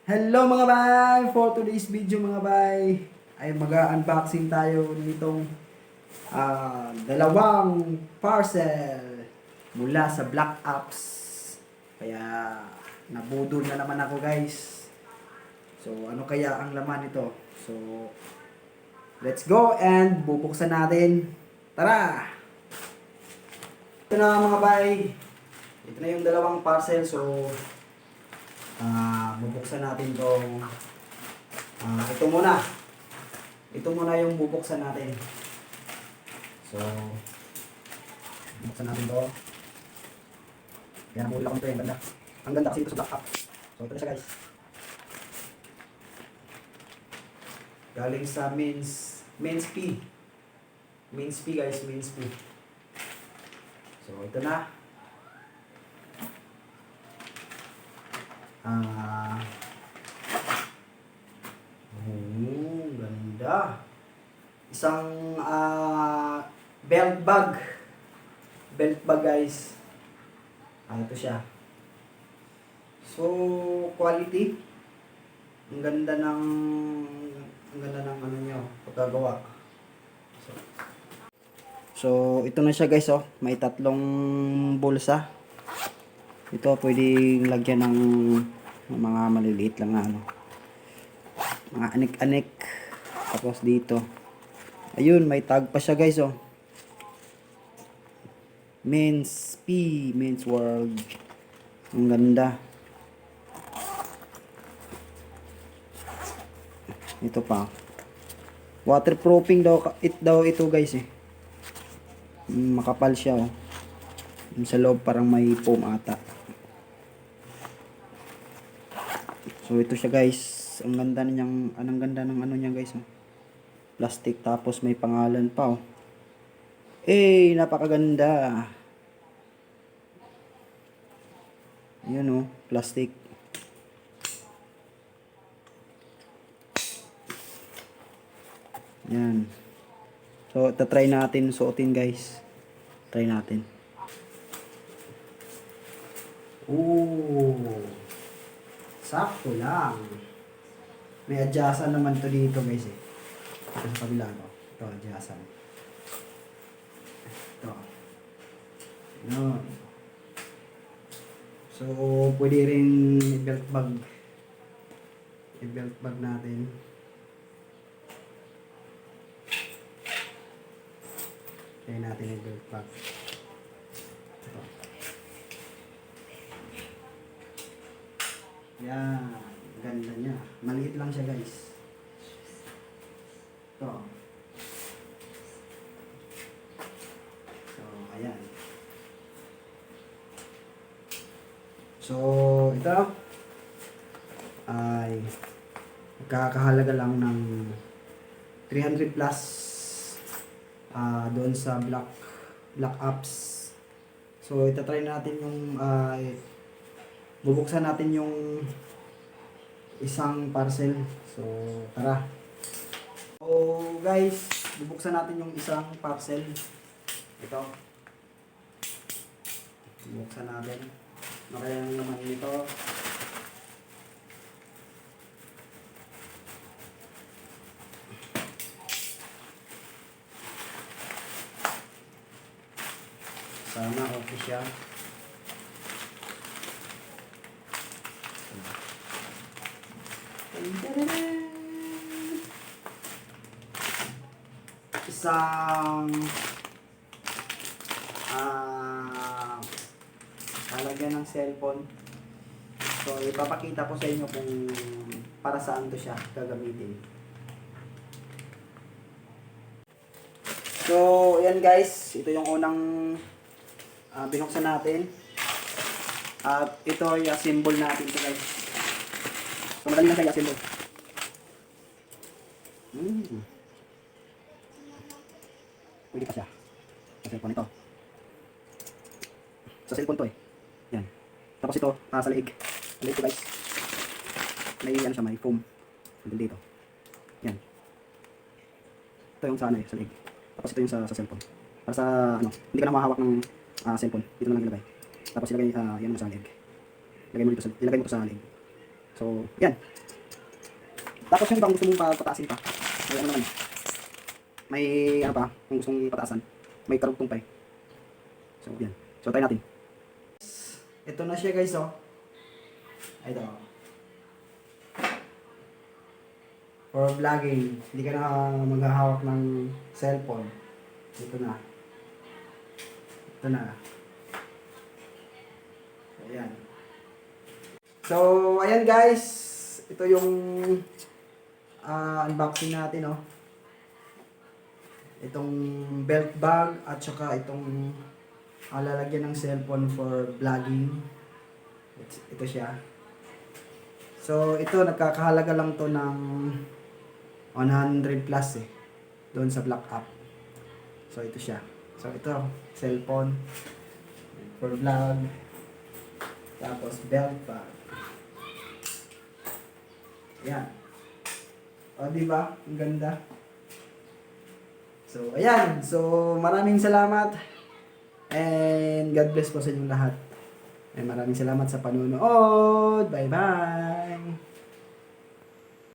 Hello mga bay! For today's video mga bay ay mag-unboxing tayo nitong dalawang parcel mula sa Black Apps. Kaya nabudol na naman ako guys. So ano kaya ang laman nito? So let's go and bubuksan natin. Tara! Ito na mga bay. Ito na yung dalawang parcel. So bubuksan natin tong ito muna. Ito muna yung bubuksan natin. So, bubuksan natin to. Kaya nabuli ako nito yung ganda. Ang ganda kasi ito sa Black App. So, ito na siya guys. Galing sa Men's P. Men's P guys, Men's P. So, ito na. Ganda. Isang belt bag. Belt bag guys. Ito siya. So, quality. Ang ganda ng ano niya, pagkagawa. So, ito na siya guys, oh. May tatlong bulsa. Ito pwedeng lagyan ng mga maliliit lang na ano. Mga anik-anik. Tapos dito. Ayun, may tag pa siya guys, oh. Men's P, Men's World. Ang ganda. Ito pa. Waterproofing daw ito guys eh. Makapal siya, oh. Sa loob parang may foam ata. So ito siya guys. Ang ganda niyang, anong ganda ng ano niya guys, oh. Plastic tapos may pangalan pa, oh. Napakaganda. Yun, oh, plastic. Yan. So try natin suotin guys. Try natin. Sakto lang. May adjustan naman to dito guys eh. Ito sa kabila, no? Ito, adjustan. Ito. Yun. So, pwede rin i-belt bag. I-belt bag natin. Kaya natin i-belt bag. Ito. Yan. Ganda niya. Maliit lang siya guys. Ito. So, ayan. So, ito ay kakahalaga lang ng 300 plus doon sa Black Apps. So, itatry natin yung bubuksan natin yung isang parcel. So, tara. So, guys, bubuksan natin yung isang parcel. Ito. Bubuksan natin. Ano kaya naman nito? Sana okay siya. Isang lalagyan ng cellphone. So ipapakita ko sa inyo kung para saan to siya gagamitin. So yan guys, ito yung unang binuksan natin. At ito yung symbol natin to guys. So madali lang siya i-assemble. Pwede pa siya. Sa cellphone ito. Sa cellphone to eh. Yan. Tapos ito, sa leeg. Sa leeg to guys. May ano siya, may foam. Dito. Yan. Ito yung sa ano eh, sa leeg. Tapos ito yung sa cellphone. Para sa ano, hindi ka na mahawak ng cellphone. Dito na lang ilagay. Tapos ilagay yan mo sa leeg. Ilagay mo to sa leeg. So, yan. Tapos yung ibang gusto mong pataasin pa. May ano naman. May ano pa, kung gusto mong pataasan. May karugtong pa eh. So, yan. So, try natin. Ito na siya guys, oh. Ito. For vlogging, hindi ka na maghahawak ng cellphone. Ito na. Ito na. Ayan. So, ayan guys. Ito yung unboxing natin, oh. Itong belt bag at saka itong lalagyan ng cellphone for vlogging. Ito siya. So, ito nagkakahalaga lang to ng 100 plus eh. Doon sa Black App. So, ito siya. So, ito, cellphone for vlog. Tapos, belt bag. Ayan. O, diba? Ang ganda. So, ayan. So, maraming salamat. And God bless po sa inyong lahat. And maraming salamat sa panonood. Bye-bye!